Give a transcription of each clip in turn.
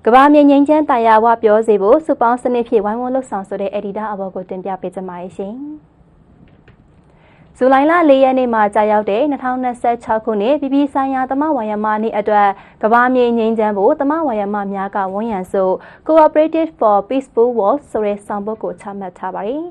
ကဘာမြေငင်းချမ်းတရားဝပြောစီဖို့စုပေါင်းစနစ်ဖြင့်ဝိုင်းဝန်းလှုပ်ဆောင်ဆိုတဲ့ editor အဘော်ကိုတင်ပြပေးကြပါရရှင်။ဇူလိုင်လ4ရက်နေ့မှာကြာရောက်တဲ့2026ခုနှစ်ပြည်ပဆိုင်ရာသမဝါယမနေ့အတွက်ကဘာမြေငင်းချမ်းဖို့သမဝါယမများကဝန်ရံဆို Cooperative for Peaceful World ဆိုတဲ့ဆောင်ပုဒ်ကိုချမှတ်ထားပါတယ်။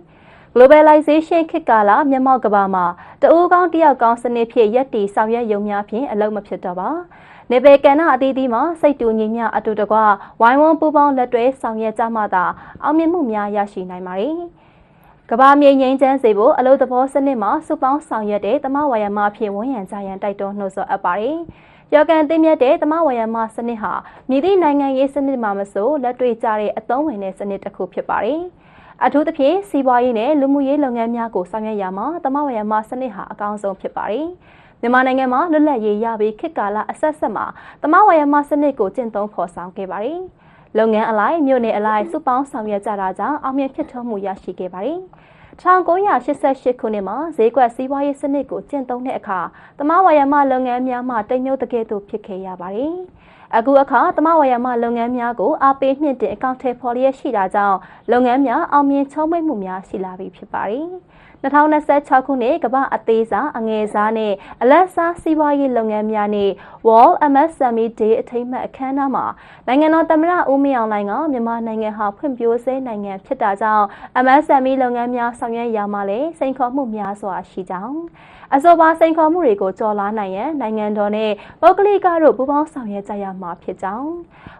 Globalization ခေတ်ကာလမျက်မှောက်ကဘာမှာတအိုးကောင်းတယောက်ကောင်းစနစ်ဖြင့်ရပ်တည်ဆောင်ရွက်ရုံများဖြင့်အလုံးမဖြစ်တော့ပါ။နေပေကဏ္ဍအသီးသီးမှာစိတ်တူညီမျှအတူတကွဝိုင်းဝန်းပူးပေါင်းလက်တွဲဆောင်ရွက်ကြမှသာအောင်မြင်မှုများရရှိနိုင်ပါသည်။ကဘာမြေငင်းချမ်းစေဖို့အလို့သဘောစနစ်မှာစုပေါင်းဆောင်ရွက်တဲ့သမဝါယမဖြင့်ဝန်ရံကြရန်တိုက်တွန်းနှိုးဆော်အပ်ပါတယ်။ရောကန်သိမြတ်တဲ့သမဝါယမစနစ်ဟာမြည်သည့်နိုင်ငံရေးစနစ်မှာမဆိုလက်တွေ့ကျတဲ့အသုံးဝင်တဲ့စနစ်တစ်ခုဖြစ်ပါတယ်။အထူးသဖြင့်စီးပွားရေးနဲ့လူမှုရေးလုပ်ငန်းများကိုဆောင်ရွက်ရမှာသမဝါယမစနစ်ဟာအကောင်းဆုံးဖြစ်ပါတယ်။မြန်မာနိုင်ငံမှာလွတ်လပ်ရေးရပြီးခေတ်ကာလအဆက်ဆက်မှာသမဝါယမစနစ်ကိုကျင့်သုံးဖော်ဆောင်ခဲ့ပါတယ်။လုပ်ငန်းအလိုက်မြို့နယ်အလိုက်စုပေါင်းဆောင်ရွက်ကြတာကြောင့်အောင်မြင်ဖြစ်ထွန်းမှုရရှိခဲ့ပါတယ်။1988ခုနှစ်မှာဈေးကွက်စီးပွားရေးစနစ်ကိုကျင့်သုံးတဲ့အခါသမဝါယမလုပ်ငန်းများမှတိမ်မြုပ်တကယ်သို့ဖြစ်ခဲ့ရပါတယ်။အခုအခါသမဝါယမလုပ်ငန်းများကိုအားပေးမြင့်တင်အကောင့်ထဲပေါ်လျက်ရှိတာကြောင့်လုပ်ငန်းများအောင်မြင်ချုံးမိတ်မှုများရှိလာပြီဖြစ်ပါတယ်။2026ခုနှစ်ကမ္ဘာအသေးစားအငယ်စားနဲ့အလတ်စားစီးပွားရေးလုပ်ငန်းများနဲ့ World MSME Day အထိမ်းအမှတ်အခမ်းအနားမှာနိုင်ငံတော်သမ္မတဦးမင်းအောင်လှိုင်ကမြန်မာနိုင်ငံဟာဖွံ့ဖြိုးဆဲနိုင်ငံဖြစ်တာကြောင့် MSME လုပ်ငန်းများဆောင်ရွက်ရမှာလည်းစိန်ခေါ်မှုများစွာရှိကြောင်းအဆိုပါစိန်ခေါ်မှုတွေကိုကျော်လွှားနိုင်ရန်နိုင်ငံတော်နဲ့ပုဂ္ဂလိကတို့ပူးပေါင်းဆောင်ရွက်ကြရမှာဖြစ်ကြောင်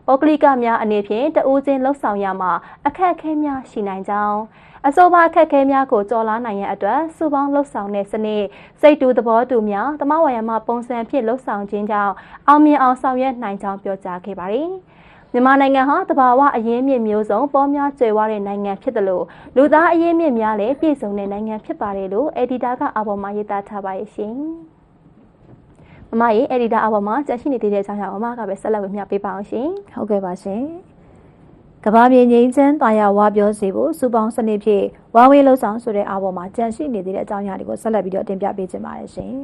းပုဂ္ဂလိကများအနေဖြင့်တဦးချင်းလှုပ်ဆောင်ရမှာအခက်အခဲများရှိနိုင်ကြောင်းအဆိုပါအခက်အခဲများကိုကျော်လွှားနိုင်ရန်အတွက်စုပေါင်းလှုပ်ဆောင်တဲ့စနစ်စိတ်တူသဘောတူများသမဝါယမပုံစံဖြင့်လှုပ်ဆောင်ခြင်းကြောင့်အောင်မြင်အောင်ဆောင်ရွက်နိုင်ကြောင်းပြောကြားခဲ့ပါတယ်။မြန်မာနိုင်ငံဟာတဘာဝအရင်းမြစ်မျိုးစုံပေါ်များကျွယ်ဝတဲ့နိုင်ငံဖြစ်တယ်လို့လူသားအရင်းမြစ်များလည်းပြည့်စုံတဲ့နိုင်ငံဖြစ်ပါတယ်လို့ editor ကအပေါ်မှာရေးသားထားပါရဲ့ရှင်။မမရဲ့ editor အပေါ်မှာကြန့်ရှိနေသေးတဲ့အကြောင်းအရာမမကပဲဆက်လက်ဝေမျှပေးပါအောင်ရှင်။ဟုတ်ကဲ့ပါရှင်။ကဘာမြေငင်းချမ်းတရားဝါပြောစီဖို့စုပေါင်းစနစ်ဖြင့်ဝါဝေးလှုပ်ဆောင်ဆိုတဲ့အပေါ်မှာကြန့်ရှိနေသေးတဲ့အကြောင်းအရာတွေကိုဆက်လက်ပြီးတော့တင်ပြပေးခြင်းပါတယ်ရှင်။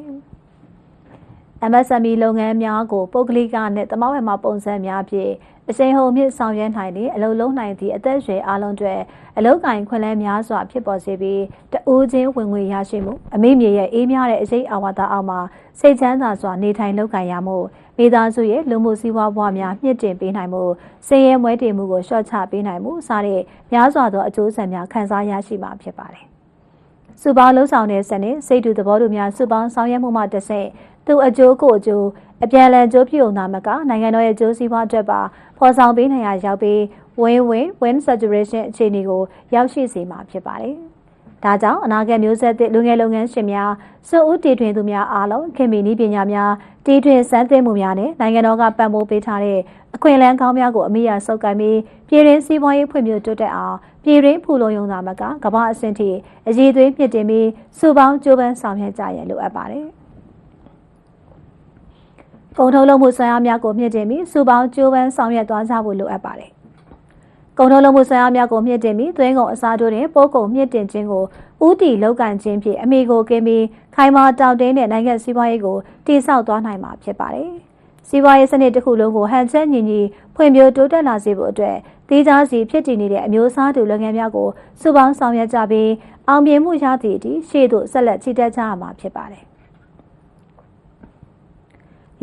MSME လုပ်ငန်းများကိုပုဂ္ဂလိကနဲ့သမဝါယမပုံစံများဖြင့်အချိန်ဟုန်မြင့်ဆောင်ရွက်နိုင်တဲ့အလုပ်လုံးနိုင်သည့်အသက်အရွယ်အလုံးတွေအလုပ်ကိုင်ခွင့်လန်းများစွာဖြစ်ပေါ်စေပြီးတဦးချင်းဝင်ငွေရရှိမှုအမိမြေရဲ့အေးမြတဲ့အရေးအာဝါဒအောက်မှာစိတ်ချမ်းသာစွာနေထိုင်လုပ်ကိုင်ရမှုမိသားစုရဲ့လူမှုစီးပွားဘဝများမြင့်တင်ပေးနိုင်မှုဆင်းရဲမွဲတေမှုကိုလျှော့ချပေးနိုင်မှုစတဲ့များစွာသောအကျိုးဆက်များခံစားရရှိမှာဖြစ်ပါတယ်။စုပေါင်းလှုပ်ဆောင်တဲ့စနစ်စိတ်တူသဘောတူများစုပေါင်းဆောင်ရွက်မှုမှတစ်ဆင့်သူအကျိုးကိုအကျိုးအပြန်အလှန်ကြိုးပြုံနာမကနိုင်ငံတော်ရဲ့ကြိုးစည်းပွားအတွက်ပါဖော်ဆောင်ပေးနိုင်ရရောက်ပြီးwin saturation အခြေအနေကိုရောက်ရှိစေမှာဖြစ်ပါတယ်။ဒါကြောင့်အနာဂတ်မျိုးဆက်သစ်လူငယ်လုပ်ငန်းရှင်များစွန့်ဦးတည်ထွင်သူများအားလုံးခင်မီနည်းပညာများတည်ထွင်စမ်းသစ်မှုများနဲ့နိုင်ငံတော်ကပံ့ပိုးပေးထားတဲ့အခွင့်အလမ်းကောင်းများကိုအမိရဆုပ်ကိုင်ပြီးပြည်တွင်းစီးပွားရေးဖွံ့ဖြိုးတိုးတက်အောင်ပြည်တွင်းဖူလုံယုံသာမကကမ္ဘာအဆင့်ထိအရေးသွေးမြင့်တင်ပြီးစုပေါင်းကြိုးပမ်းဆောင်ရွက်ကြရန်လိုအပ်ပါတယ်။ကုန်ထုတ်လုပ်မှုဆိုင်ရာများကိုမြင့်တင်ပြီးစုပေါင်းကြိုးပမ်းဆောင်ရွက်သွားကြဖို့လိုအပ်ပါတယ်။ကုန်ထုတ်လုပ်မှုဆိုင်ရာများကိုမြင့်တင်ပြီးသွင်းကုန်အစားထိုးတဲ့ပို့ကုန်မြင့်တင်ခြင်းကိုဥတီလောက်ကန်ခြင်းဖြင့်အမိကိုကင်းပြီးခိုင်မာတောင့်တင်းတဲ့နိုင်ငံစီးပွားရေးကိုတည်ဆောက်သွားနိုင်မှာဖြစ်ပါတယ်။စီးပွားရေးစနစ်တစ်ခုလုံးကိုဟန်ချက်ညီညီဖွံ့ဖြိုးတိုးတက်လာစေဖို့အတွက်ဒေသစီဖြစ်တည်နေတဲ့အမျိုးအစားတူလုပ်ငန်းများကိုစုပေါင်းဆောင်ရွက်ကြပြီးအောင်မြင်မှုရသည့်အထိရှေ့သို့ဆက်လက်ချီတက်ကြရမှာဖြစ်ပါတယ်။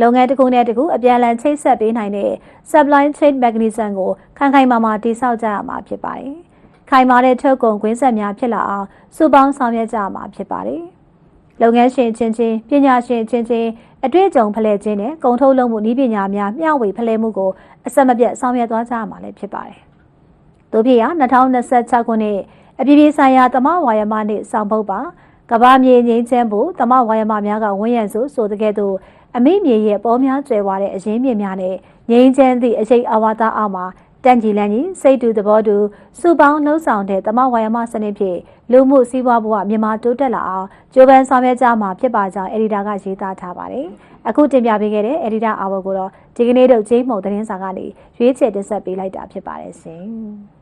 လုပ်ငန်းတစ်ခုနဲ့တစ်ခုအပြန်အလှန်ချိတ်ဆက်ပေးနိုင်တဲ့ supply chain mechanism ကိုခိုင်ခိုင်မာမာတည်ဆောက်ကြရမှာဖြစ်ပါတယ်။ခိုင်မာတဲ့ထုတ်ကုန်ကွင်းဆက်များဖြစ်လာအောင်စုပေါင်းဆောင်ရွက်ကြရမှာဖြစ်ပါတယ်။လုပ်ငန်းရှင်ချင်းချင်းပညာရှင်ချင်းချင်းအတွေ့အကြုံဖလှယ်ခြင်းနဲ့ကုန်ထုတ်လုပ်မှုနည်းပညာများမျှဝေဖလှယ်မှုကိုအဆက်မပြတ်ဆောင်ရွက်သွားကြရမှာလည်းဖြစ်ပါတယ်။တို့ဖြစ်ရာ2026ခုနှစ်အပြည်ပြည်ဆိုင်ရာသမဝါယမနေ့ဆောင်ပုဒ်ပါကဘာမြေငင်းချမ်းဖို့သမဝါယမများကဝန်ရံဆိုတဲ့ကဲ့သို့အမိမြေရဲ့ပေါ်များကျွယ်ဝတဲ့အရင်းမြစ်များနဲ့ငြိမ်းချမ်းသည့်အရေးအာဝါဒအောက်မှာတန်ကြီးလန်းကြီးစိတ်တူသဘောတူစုပေါင်းလှုပ်ဆောင်တဲ့သမဝါယမစနစ်ဖြင့်လူမှုစီးပွားဘဝမြန်မာတိုးတက်လာအောင်ကြိုးပမ်းဆောင်ရွက်ကြမှာဖြစ်ပါကြောင်း editor ကရေးသားထားပါတယ်။အခုတင်ပြပေးခဲ့တဲ့ editor အဝကိုတော့ဒီကနေ့တော့ဂျိမ်းမုံသတင်းစာကနေရွေးချယ်တင်ဆက်ပေးလိုက်တာဖြစ်ပါတယ်ရှင်။